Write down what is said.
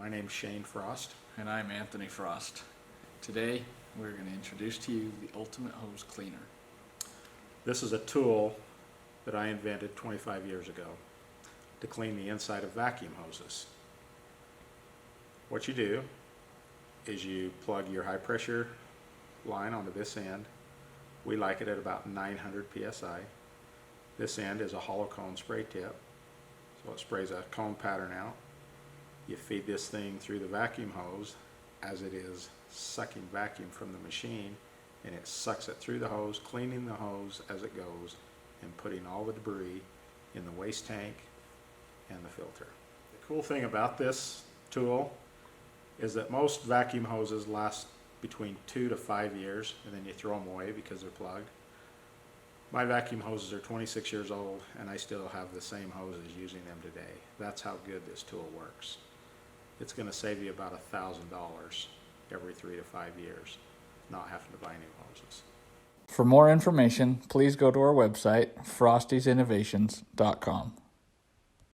My name's Shane Frost. And I'm Anthony Frost. Today, we're going to introduce to you the Ultimate Hose Cleaner. This is a tool that I invented 25 years ago to clean the inside of vacuum hoses. What you do is you plug your high pressure line onto this end. We like it at about 900 psi. This end is a hollow cone spray tip, so it sprays a cone pattern out. You feed this thing through the vacuum hose as it is sucking vacuum from the machine, and it sucks it through the hose, cleaning the hose as it goes and putting all the debris in the waste tank and the filter. The cool thing about this tool is that most vacuum hoses last between 2 to 5 years, and then you throw them away because they're plugged. My vacuum hoses are 26 years old, and I still have the same hoses using them today. That's how good this tool works. It's going to save you about $1,000 every 3 to 5 years, not having to buy new hoses. For more information, please go to our website, frostiesinnovations.com.